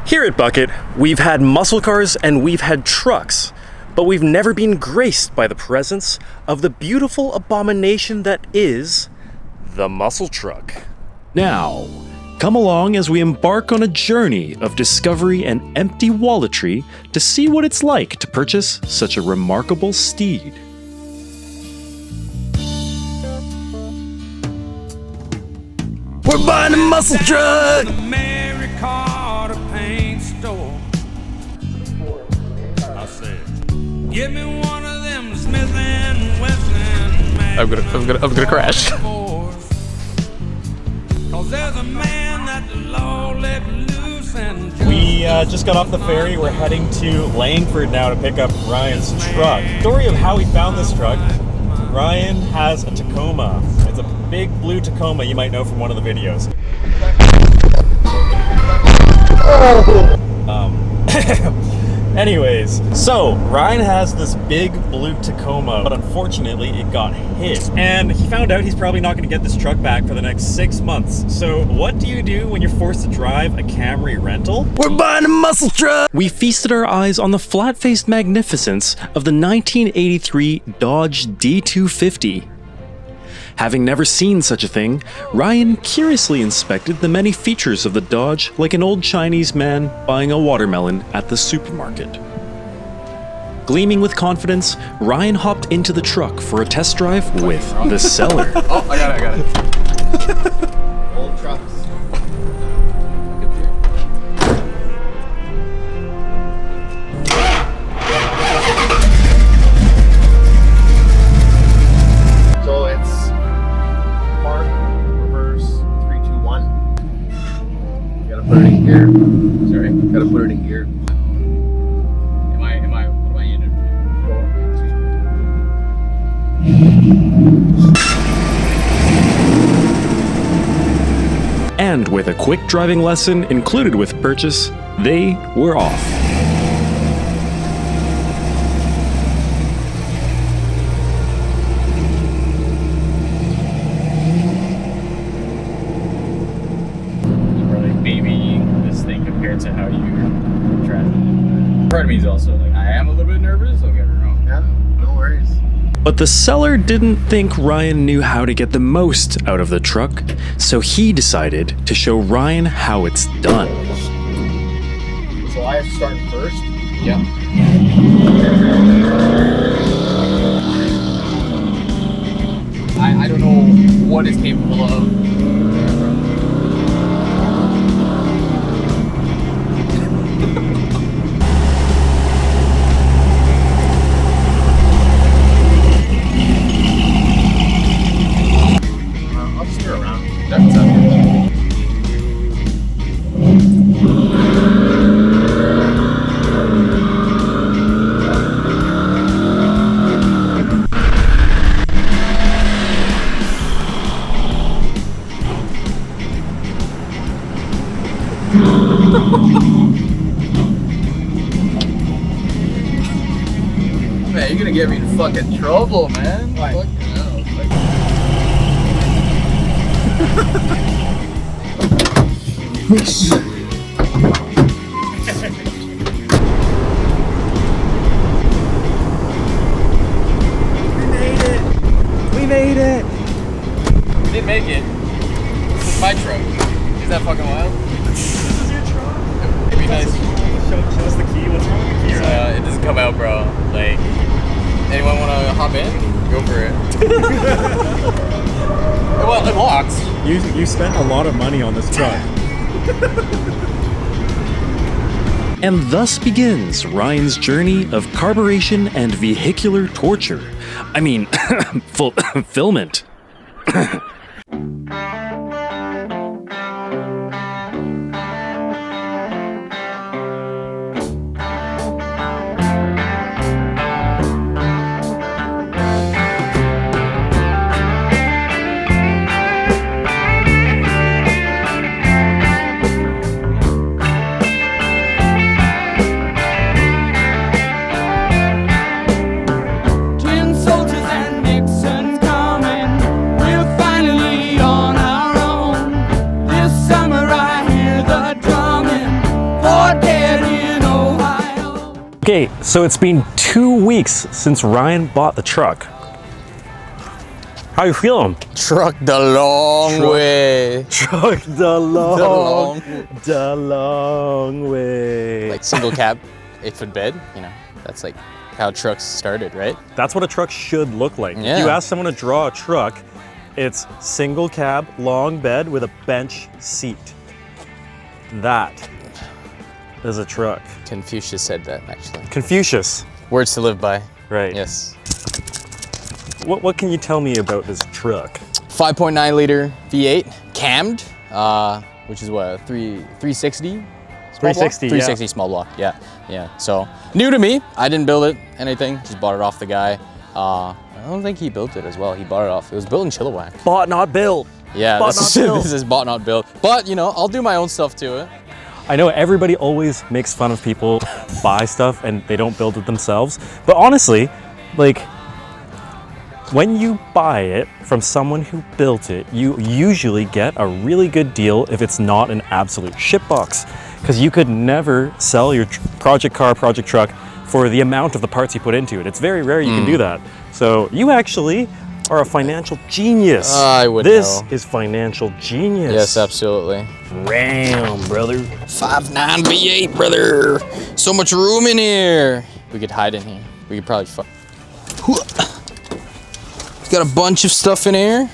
Here at Bucket, we've had muscle cars and we've had trucks, but we've never been graced by the presence of the beautiful abomination that is the muscle truck. Now, come along as we embark on a journey of discovery and empty walletry to see what it's like to purchase such a remarkable steed. We're buying a muscle truck! Give me one of them Smith and Wesson. I'm gonna crash. Cause there's a man that the law let loose and We just got off the ferry. We're heading to Langford now to pick up Ryan's truck. Story of how he found this truck. Ryan has a Tacoma. It's a big blue Tacoma you might know from one of the videos. Anyways, so Ryan has this big blue Tacoma, but unfortunately it got hit. And he found out he's probably not going to get this truck back for the next 6 months. So what do you do when you're forced to drive a Camry rental? We're buying a muscle truck! We feasted our eyes on the flat-faced magnificence of the 1983 Dodge D250. Having never seen such a thing, Ryan curiously inspected the many features of the Dodge like an old Chinese man buying a watermelon at the supermarket. Gleaming with confidence, Ryan hopped into the truck for a test drive with the seller. Oh, I got it. Old trucks. So it's park, reverse, 3, 2, 1. You gotta put it in gear. Sorry, gotta put it in gear. What do I need to do? And with a quick driving lesson included with purchase, they were off. Really babying this thing compared to how you drive it. Part of me is also like, I am a little bit nervous, don't get me wrong. Yeah, no worries. But the seller didn't think Ryan knew how to get the most out of the truck, so he decided to show Ryan how it's done. So I have to start first. Yeah. I don't know what it's capable of. I'll just steer around. That's up. Man, you're gonna get me in fucking trouble, man. Why? Fucking hell. We made it! We didn't make it. This is my truck. Is that fucking wild? This is your truck? It'd be nice. Show us the key. What's wrong with the key? It doesn't come out, bro. Like, anyone want to hop in? Go for it. Well, it locks. You spent a lot of money on this truck. And thus begins Ryan's journey of carburation and vehicular torture. I mean, fulfillment. Tin soldiers and Nixons coming. We'll finally my dad in Ohio. Okay, so it's been 2 weeks since Ryan bought the truck. How you feeling? Truck the long way. Truck the long way. Like single cab, 8-foot bed, you know, that's like how trucks started, right? That's what a truck should look like. Yeah. If you ask someone to draw a truck, it's single cab, long bed with a bench seat. That is a truck. Confucius said that, actually. Confucius. Words to live by. Right. Yes. What can you tell me about this truck? 5.9 liter V8, cammed, which is what, 360? Small 360, block? 360 small block, yeah. So, new to me. I didn't build it, anything. Just bought it off the guy. I don't think he built it as well. He bought it off. It was built in Chilliwack. Bought, not built. Yeah, Bought, this not is, built. this is bought, not built. But, you know, I'll do my own stuff to it. I know everybody always makes fun of people buy stuff and they don't build it themselves. But honestly, like, when you buy it from someone who built it, you usually get a really good deal if it's not an absolute shitbox. Because you could never sell your project car, project truck for the amount of the parts you put into it. It's very rare you can do that. So you actually are a financial genius. I would This know. is financial genius. Yes, absolutely. Ram, brother. 5.9 V8, brother. So much room in here. We could hide in here. We could probably got a bunch of stuff in here.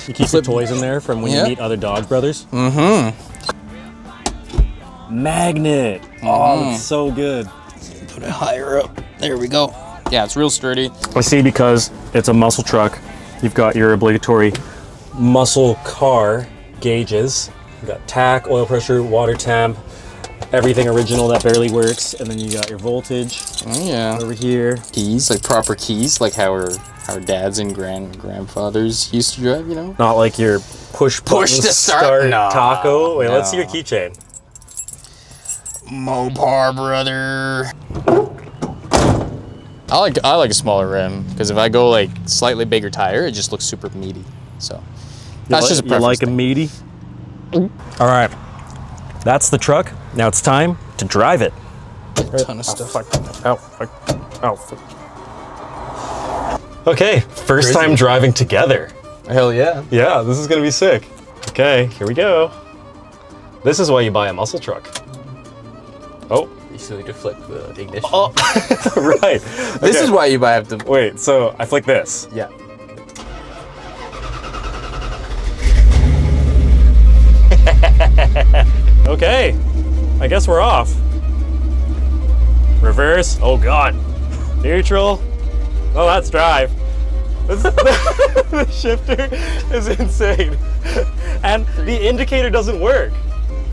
You keep your toys in there from when Yeah. you meet other dog brothers? Mm-hmm. Magnet. Oh, that's so good. Put it higher up. There we go. Yeah, it's real sturdy. I see, because it's a muscle truck, you've got your obligatory muscle car gauges. You've got tack, oil pressure, water temp, everything original that barely works, and then you got your voltage Oh, yeah. over here. Keys, like proper keys, like how our dads and grandfathers used to drive, you know? Not like your push Push button to start? No, taco. Wait, let's see no. your keychain. Mopar, brother. I like a smaller rim, because if I go like slightly bigger tire, it just looks super meaty. So that's just a You preference like a thing. meaty? All right, that's the truck. Now it's time to drive it. Ton of stuff. Ow, fuck. Ow, fuck. Okay, first time driving together. Hell yeah. Yeah, this is gonna be sick. Okay, here we go. This is why you buy a muscle truck. Oh, You still need to flip the ignition. oh, right. This Okay. is why you have to. Wait, so I flick this. Yeah. Okay, I guess we're off. Reverse, oh God. Neutral, oh that's drive. The shifter is insane. And the indicator doesn't work.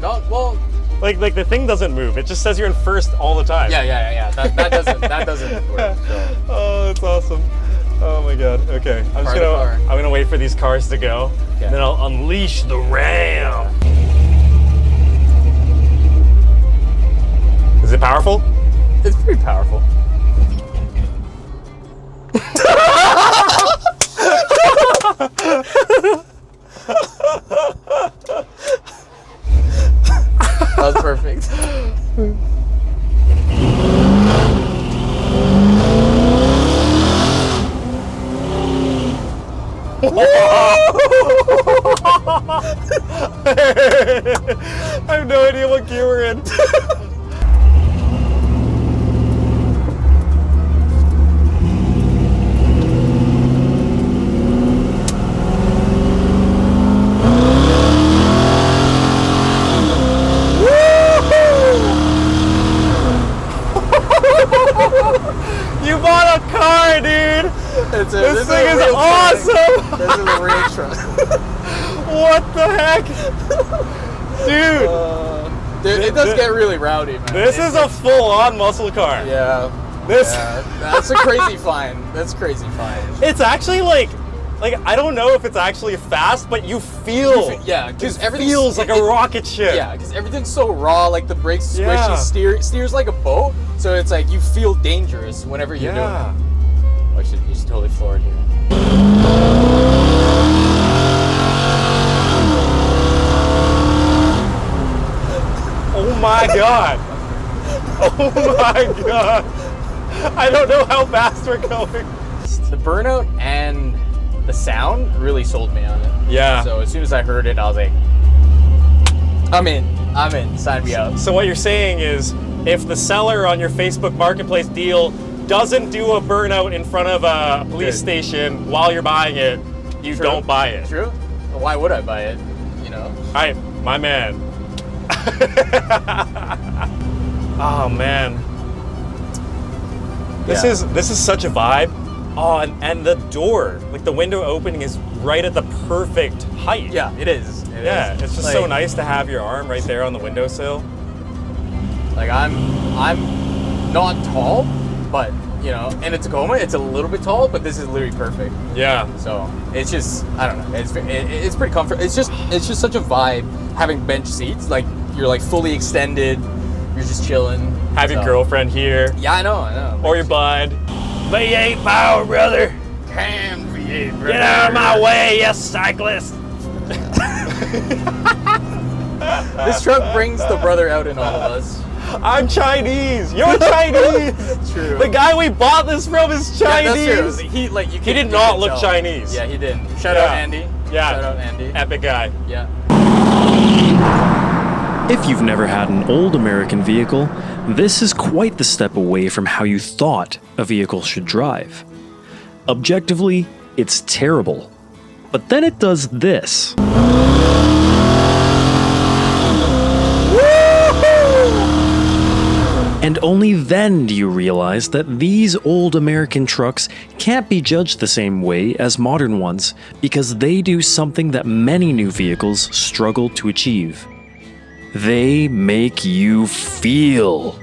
Not well. Like the thing doesn't move. It just says you're in first all the time. Yeah. That doesn't work. So. Oh, that's awesome. Oh my God. Okay, I'm Part of the car. gonna wait for these cars to go, and then I'll unleash the ram. Is it powerful? It's pretty powerful. That was perfect. I have no idea what gear we're in. You bought a car, dude! This thing is awesome! This is a real truck. What the heck? Dude, Dude, it does get really rowdy, man. this is a full-on muscle car. Yeah. This That's a crazy find. That's crazy find. It's actually like I don't know if it's actually fast, but you feel Yeah, because everything feels like a rocket ship. Yeah, because everything's so raw. Like the brakes squishy, Yeah. steers like a boat. So it's like you feel dangerous whenever you're doing Yeah. it. Oh, you should totally floor it here. Oh my god! Oh my god! I don't know how fast we're going. The burnout and the sound really sold me on it. Yeah. So as soon as I heard it, I was like, I'm in. Sign me up. So what you're saying is, if the seller on your Facebook Marketplace deal doesn't do a burnout in front of a police station while you're buying it, you don't buy it. True. Why would I buy it? You know. Alright, my man. Oh man. This is such a vibe. Oh, and the door, like the window opening is right at the perfect height. Yeah, it is. It's just like, so nice to have your arm right there on the windowsill. Like I'm not tall, but you know, in a Tacoma, it's a little bit tall, but this is literally perfect. Yeah. So it's just, I don't know, it's pretty comfortable. It's just such a vibe having bench seats. Like you're like fully extended. You're just chilling. Have your girlfriend here. Yeah, I know. Or your bud. V8 power, brother. Damn V8, brother. Get out of my way, you cyclist. This truck brings the brother out in all of us. I'm Chinese. You're Chinese. True. The guy we bought this from is Chinese. Yeah, that's true. He did not look Chinese. Yeah, he didn't. Shout out Andy. Yeah. Shout out Andy. Epic guy. Yeah. If you've never had an old American vehicle, this is quite the step away from how you thought a vehicle should drive. Objectively, it's terrible. But then it does this. And only then do you realize that these old American trucks can't be judged the same way as modern ones because they do something that many new vehicles struggle to achieve. They make you feel.